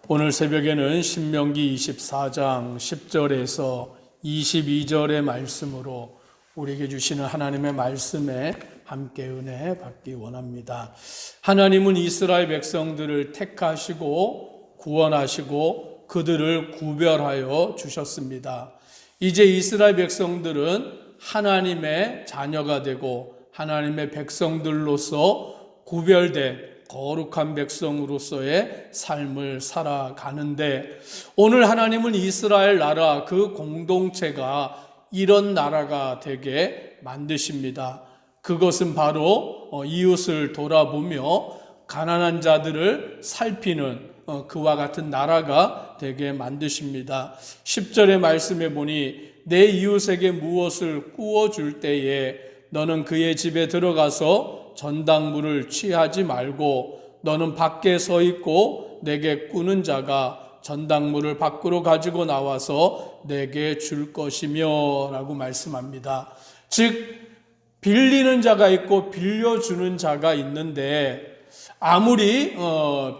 오늘 새벽에는 신명기 24장 10절에서 22절의 말씀으로 우리에게 주시는 하나님의 말씀에 함께 은혜 받기 원합니다. 하나님은 이스라엘 백성들을 택하시고 구원하시고 그들을 구별하여 주셨습니다. 이제 이스라엘 백성들은 하나님의 자녀가 되고 하나님의 백성들로서 구별된 거룩한 백성으로서의 삶을 살아가는데, 오늘 하나님은 이스라엘 나라 그 공동체가 이런 나라가 되게 만드십니다. 그것은 바로 이웃을 돌아보며 가난한 자들을 살피는 그와 같은 나라가 되게 만드십니다. 10절의 말씀에 보니 내 이웃에게 무엇을 구워줄 때에 너는 그의 집에 들어가서 전당물을 취하지 말고 너는 밖에 서 있고 내게 꾸는 자가 전당물을 밖으로 가지고 나와서 내게 줄 것이며 라고 말씀합니다. 즉 빌리는 자가 있고 빌려주는 자가 있는데, 아무리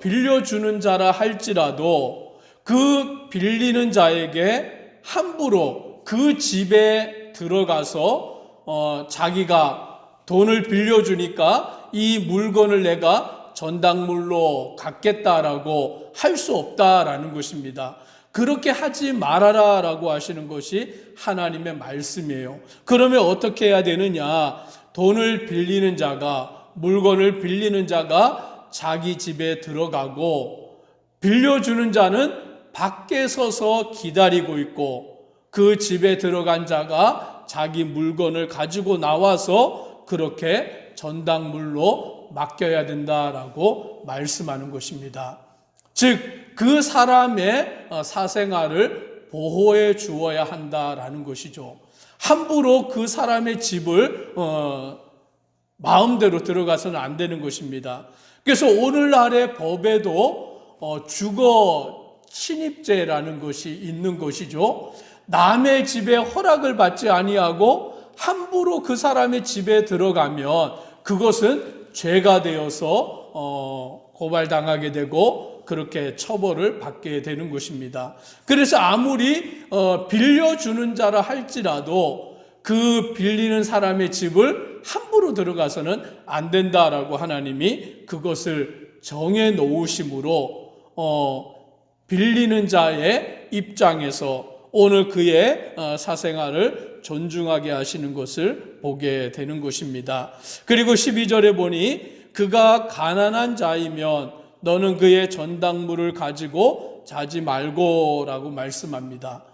빌려주는 자라 할지라도 그 빌리는 자에게 함부로 그 집에 들어가서 자기가 돈을 빌려주니까 이 물건을 내가 전당물로 갖겠다라고 할 수 없다라는 것입니다. 그렇게 하지 말아라 라고 하시는 것이 하나님의 말씀이에요. 그러면 어떻게 해야 되느냐? 돈을 빌리는 자가, 물건을 빌리는 자가 자기 집에 들어가고, 빌려주는 자는 밖에 서서 기다리고 있고, 그 집에 들어간 자가 자기 물건을 가지고 나와서 그렇게 전당물로 맡겨야 된다라고 말씀하는 것입니다. 즉, 그 사람의 사생활을 보호해 주어야 한다라는 것이죠. 함부로 그 사람의 집을 마음대로 들어가서는 안 되는 것입니다. 그래서 오늘날의 법에도 주거 침입죄라는 것이 있는 것이죠. 남의 집에 허락을 받지 아니하고 함부로 그 사람의 집에 들어가면 그것은 죄가 되어서 고발당하게 되고 그렇게 처벌을 받게 되는 것입니다. 그래서 아무리 빌려주는 자라 할지라도 그 빌리는 사람의 집을 함부로 들어가서는 안 된다라고 하나님이 그것을 정해 놓으심으로 빌리는 자의 입장에서 오늘 그의 사생활을 존중하게 하시는 것을 보게 되는 것입니다. 그리고 12절에 보니 그가 가난한 자이면 너는 그의 전당물을 가지고 자지 말고 라고 말씀합니다.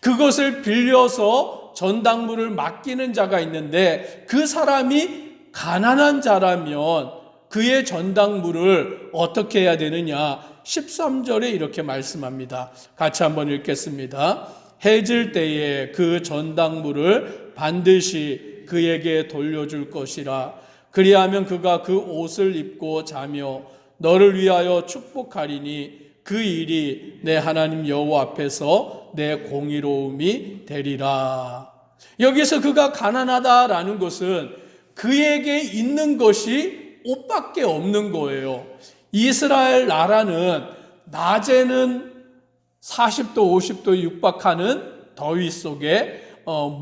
그것을 빌려서 전당물을 맡기는 자가 있는데, 그 사람이 가난한 자라면 그의 전당물을 어떻게 해야 되느냐? 13절에 이렇게 말씀합니다. 같이 한번 읽겠습니다. 해질 때에 그 전당물을 반드시 그에게 돌려줄 것이라. 그리하면 그가 그 옷을 입고 자며 너를 위하여 축복하리니 그 일이 내 하나님 여호와 앞에서 내 공의로움이 되리라. 여기서 그가 가난하다라는 것은 그에게 있는 것이 옷밖에 없는 거예요. 이스라엘 나라는 낮에는 40도 50도 육박하는 더위 속에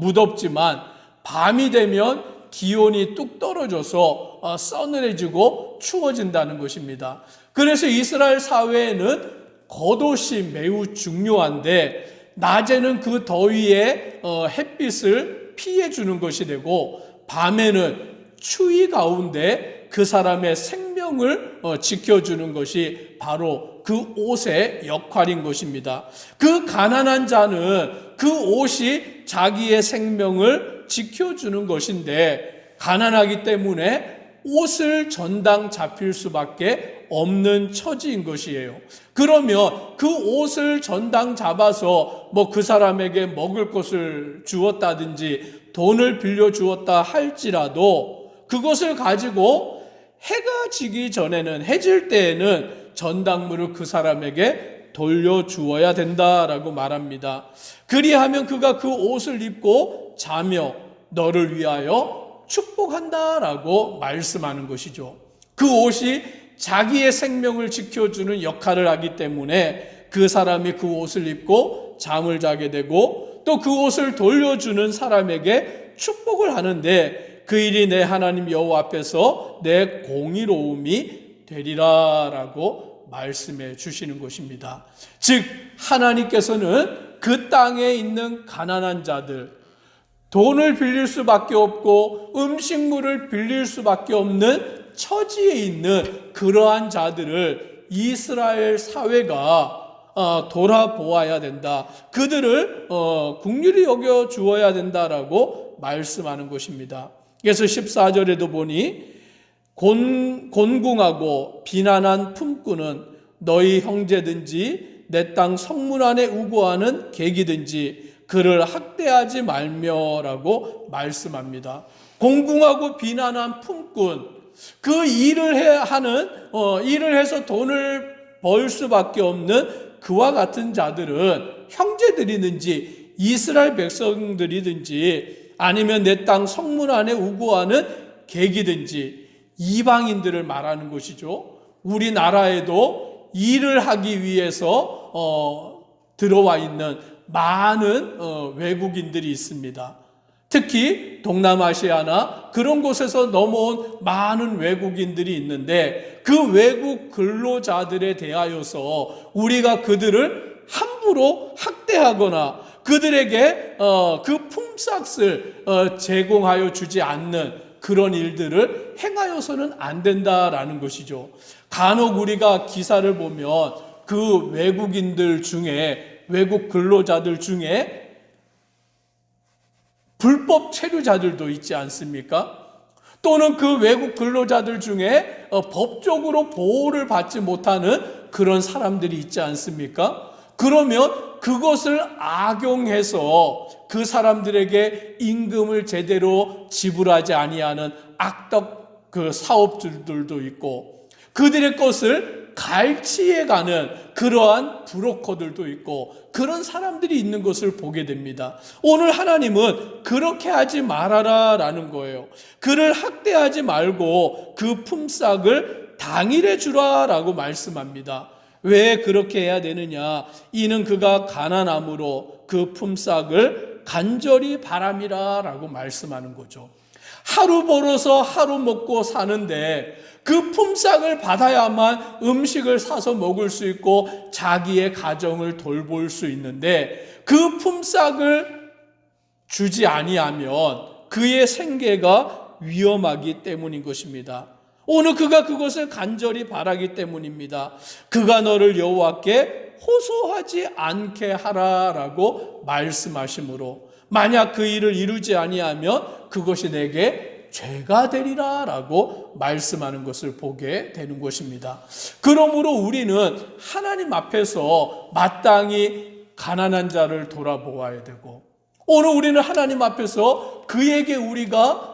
무덥지만 밤이 되면 기온이 뚝 떨어져서 서늘해지고 추워진다는 것입니다. 그래서 이스라엘 사회에는 겉옷이 매우 중요한데, 낮에는 그 더위에 햇빛을 피해주는 것이 되고, 밤에는 추위 가운데 그 사람의 생명을 지켜주는 것이 바로 그 옷의 역할인 것입니다. 그 가난한 자는 그 옷이 자기의 생명을 지켜주는 것인데, 가난하기 때문에 옷을 전당 잡힐 수밖에 없는 처지인 것이에요. 그러면 그 옷을 전당 잡아서 그 사람에게 먹을 것을 주었다든지 돈을 빌려 주었다 할지라도 그것을 가지고 해가 지기 전에는, 해질 때에는 전당물을 그 사람에게 돌려주어야 된다라고 말합니다. 그리하면 그가 그 옷을 입고 자며 너를 위하여 축복한다라고 말씀하는 것이죠. 그 옷이 자기의 생명을 지켜주는 역할을 하기 때문에 그 사람이 그 옷을 입고 잠을 자게 되고 또 그 옷을 돌려주는 사람에게 축복을 하는데 그 일이 내 하나님 여호와 앞에서 내 공의로움이 되리라라고 말씀해 주시는 것입니다. 즉 하나님께서는 그 땅에 있는 가난한 자들, 돈을 빌릴 수밖에 없고 음식물을 빌릴 수밖에 없는 처지에 있는 그러한 자들을 이스라엘 사회가 돌아보아야 된다. 그들을 긍휼히 여겨 주어야 된다라고 말씀하는 것입니다. 그래서 14절에도 보니 곤궁하고 비난한 품꾼은 너희 형제든지 내 땅 성문 안에 우고하는 객이든지 그를 학대하지 말며라고 말씀합니다. 곤궁하고 비난한 품꾼, 그 일을 일을 해서 돈을 벌 수밖에 없는 그와 같은 자들은 형제들이든지 이스라엘 백성들이든지 아니면 내 땅 성문 안에 우고하는 객이든지 이방인들을 말하는 것이죠. 우리나라에도 일을 하기 위해서 들어와 있는 많은 외국인들이 있습니다. 특히 동남아시아나 그런 곳에서 넘어온 많은 외국인들이 있는데 그 외국 근로자들에 대하여서 우리가 그들을 함부로 학대하거나 그들에게 그 품삯을 제공하여 주지 않는 그런 일들을 행하여서는 안 된다라는 것이죠. 간혹 우리가 기사를 보면 그 외국인들 중에 외국 근로자들 중에 불법 체류자들도 있지 않습니까? 또는 그 외국 근로자들 중에 법적으로 보호를 받지 못하는 그런 사람들이 있지 않습니까? 그러면 그것을 악용해서 그 사람들에게 임금을 제대로 지불하지 아니하는 악덕 그 사업주들도 있고 그들의 것을 갈취해가는 그러한 브로커들도 있고 그런 사람들이 있는 것을 보게 됩니다. 오늘 하나님은 그렇게 하지 말아라 라는 거예요. 그를 학대하지 말고 그 품삯을 당일에 주라 라고 말씀합니다. 왜 그렇게 해야 되느냐? 이는 그가 가난함으로 그 품삯을 간절히 바람이라 라고 말씀하는 거죠. 하루 벌어서 하루 먹고 사는데 그 품삯을 받아야만 음식을 사서 먹을 수 있고 자기의 가정을 돌볼 수 있는데 그 품삯을 주지 아니하면 그의 생계가 위험하기 때문인 것입니다. 오늘 그가 그것을 간절히 바라기 때문입니다. 그가 너를 여호와께 호소하지 않게 하라라고 말씀하시므로 만약 그 일을 이루지 아니하면 그것이 내게 죄가 되리라 라고 말씀하는 것을 보게 되는 것입니다. 그러므로 우리는 하나님 앞에서 마땅히 가난한 자를 돌아보아야 되고 오늘 우리는 하나님 앞에서 그에게 우리가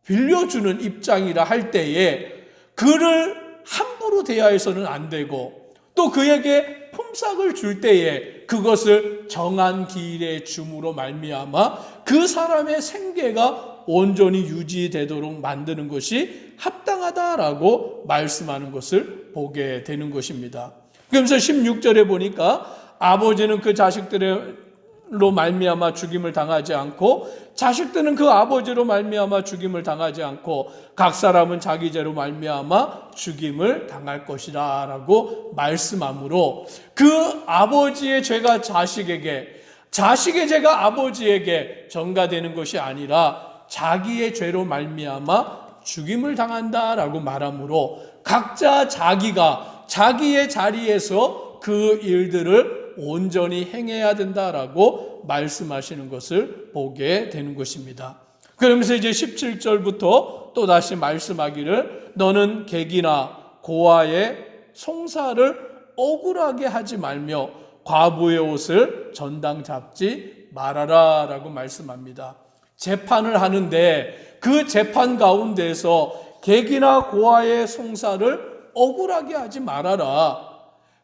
빌려주는 입장이라 할 때에 그를 함부로 대하여서는 안 되고 또 그에게 품삯을 줄 때에 그것을 정한 기일에 줌으로 말미암아 그 사람의 생계가 온전히 유지되도록 만드는 것이 합당하다라고 말씀하는 것을 보게 되는 것입니다. 그러면서 16절에 보니까 아버지는 그 자식들로 말미암아 죽임을 당하지 않고 자식들은 그 아버지로 말미암아 죽임을 당하지 않고 각 사람은 자기 죄로 말미암아 죽임을 당할 것이다 라고 말씀하므로 그 아버지의 죄가 자식에게 자식의 죄가 아버지에게 전가되는 것이 아니라 자기의 죄로 말미암아 죽임을 당한다라고 말하므로 각자 자기가 자기의 자리에서 그 일들을 온전히 행해야 된다라고 말씀하시는 것을 보게 되는 것입니다. 그러면서 이제 17절부터 또다시 말씀하기를 너는 객이나 고아의 송사를 억울하게 하지 말며 과부의 옷을 전당 잡지 말아라 라고 말씀합니다. 재판을 하는데 그 재판 가운데서 객이나 고아의 송사를 억울하게 하지 말아라.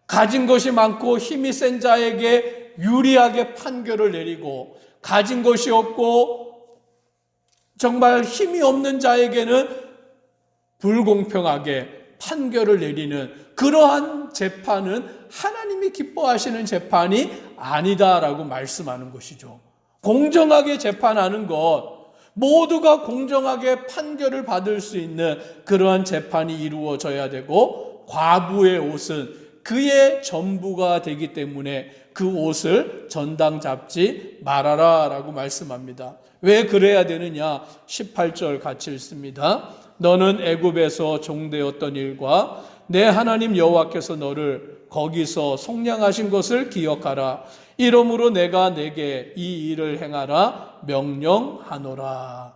가진 것이 많고 힘이 센 자에게 유리하게 판결을 내리고 가진 것이 없고 정말 힘이 없는 자에게는 불공평하게 판결을 내리는 그러한 재판은 하나님이 기뻐하시는 재판이 아니다라고 말씀하는 것이죠. 공정하게 재판하는 것, 모두가 공정하게 판결을 받을 수 있는 그러한 재판이 이루어져야 되고, 과부의 옷은 그의 전부가 되기 때문에 그 옷을 전당 잡지 말아라 라고 말씀합니다. 왜 그래야 되느냐? 18절 같이 읽습니다. 너는 애굽에서 종되었던 일과 내 하나님 여호와께서 너를 거기서 속량하신 것을 기억하라. 이러므로 내가 내게 이 일을 행하라 명령하노라.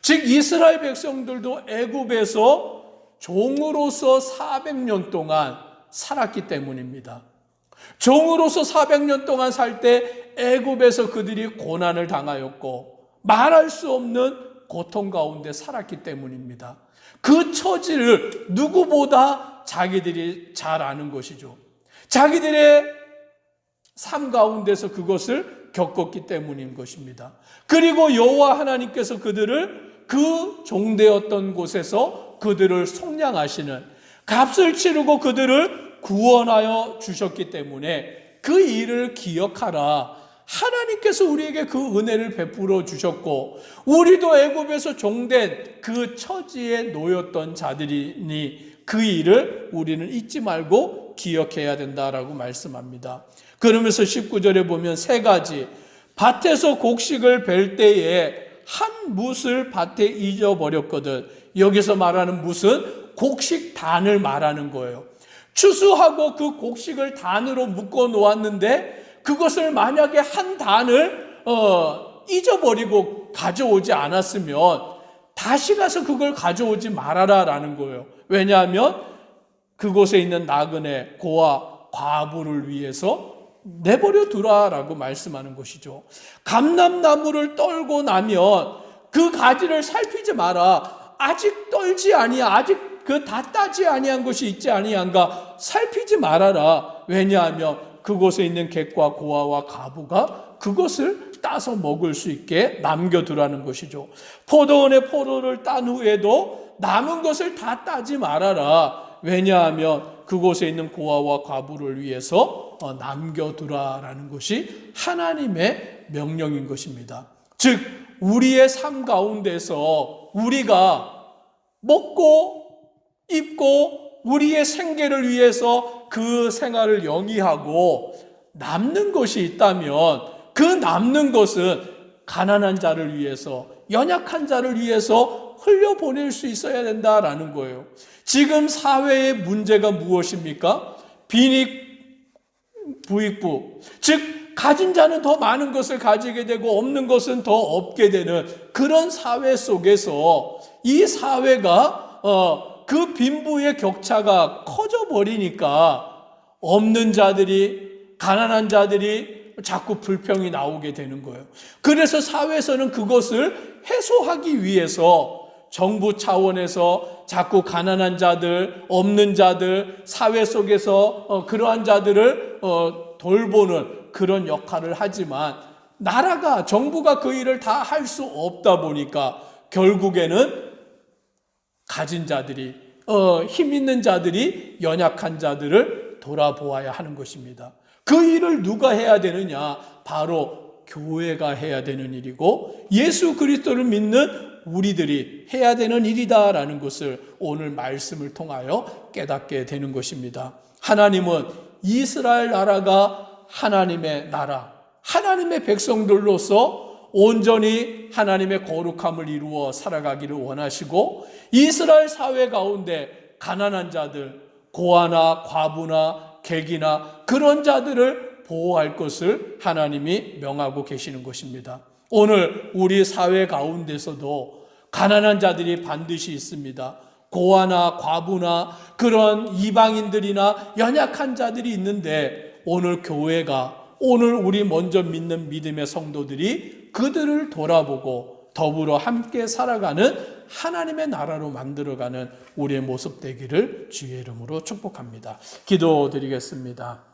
즉 이스라엘 백성들도 애굽에서 종으로서 400년 동안 살았기 때문입니다. 종으로서 400년 동안 살 때 애굽에서 그들이 고난을 당하였고 말할 수 없는 고통 가운데 살았기 때문입니다. 그 처지를 누구보다 자기들이 잘 아는 것이죠. 자기들의 삶 가운데서 그것을 겪었기 때문인 것입니다. 그리고 여호와 하나님께서 그들을 그 종되었던 곳에서 그들을 속량하시는, 값을 치르고 그들을 구원하여 주셨기 때문에 그 일을 기억하라. 하나님께서 우리에게 그 은혜를 베풀어 주셨고, 우리도 애굽에서 종된 그 처지에 놓였던 자들이니 그 일을 우리는 잊지 말고 기억해야 된다라고 말씀합니다. 그러면서 19절에 보면 세 가지, 밭에서 곡식을 벨 때에 한 뭇을 밭에 잊어버렸거든. 여기서 말하는 뭇은 곡식단을 말하는 거예요. 추수하고 그 곡식을 단으로 묶어 놓았는데 그것을 만약에 한 단을 잊어버리고 가져오지 않았으면 다시 가서 그걸 가져오지 말아라라는 거예요. 왜냐하면 그곳에 있는 나그네, 고아, 과부를 위해서 내버려 두라라고 말씀하는 것이죠. 감람나무를 떨고 나면 그 가지를 살피지 마라. 아직 떨지 아니야. 아직 그 다 따지 아니한 것이 있지 아니한가 살피지 말아라. 왜냐하면 그곳에 있는 객과 고아와 과부가 그것을 따서 먹을 수 있게 남겨두라는 것이죠. 포도원의 포도를 딴 후에도 남은 것을 다 따지 말아라. 왜냐하면 그곳에 있는 고아와 과부를 위해서 남겨두라라는 것이 하나님의 명령인 것입니다. 즉 우리의 삶 가운데서 우리가 먹고 입고 우리의 생계를 위해서 그 생활을 영위하고 남는 것이 있다면 그 남는 것은 가난한 자를 위해서, 연약한 자를 위해서 흘려보낼 수 있어야 된다라는 거예요. 지금 사회의 문제가 무엇입니까? 빈익부익부. 즉 가진 자는 더 많은 것을 가지게 되고 없는 것은 더 없게 되는 그런 사회 속에서 이 사회가 그 빈부의 격차가 커져버리니까 없는 자들이, 가난한 자들이 자꾸 불평이 나오게 되는 거예요. 그래서 사회에서는 그것을 해소하기 위해서 정부 차원에서 자꾸 가난한 자들, 없는 자들, 사회 속에서 그러한 자들을 돌보는 그런 역할을 하지만 나라가, 정부가 그 일을 다 할 수 없다 보니까 결국에는 가진 자들이, 힘 있는 자들이 연약한 자들을 돌아보아야 하는 것입니다. 그 일을 누가 해야 되느냐? 바로 교회가 해야 되는 일이고 예수 그리스도를 믿는 우리들이 해야 되는 일이다라는 것을 오늘 말씀을 통하여 깨닫게 되는 것입니다. 하나님은 이스라엘 나라가 하나님의 나라, 하나님의 백성들로서 온전히 하나님의 거룩함을 이루어 살아가기를 원하시고 이스라엘 사회 가운데 가난한 자들, 고아나 과부나 객이나 그런 자들을 보호할 것을 하나님이 명하고 계시는 것입니다. 오늘 우리 사회 가운데서도 가난한 자들이 반드시 있습니다. 고아나 과부나 그런 이방인들이나 연약한 자들이 있는데 오늘 교회가, 오늘 우리 먼저 믿는 믿음의 성도들이 그들을 돌아보고 더불어 함께 살아가는 하나님의 나라로 만들어가는 우리의 모습 되기를 주의 이름으로 축복합니다. 기도드리겠습니다.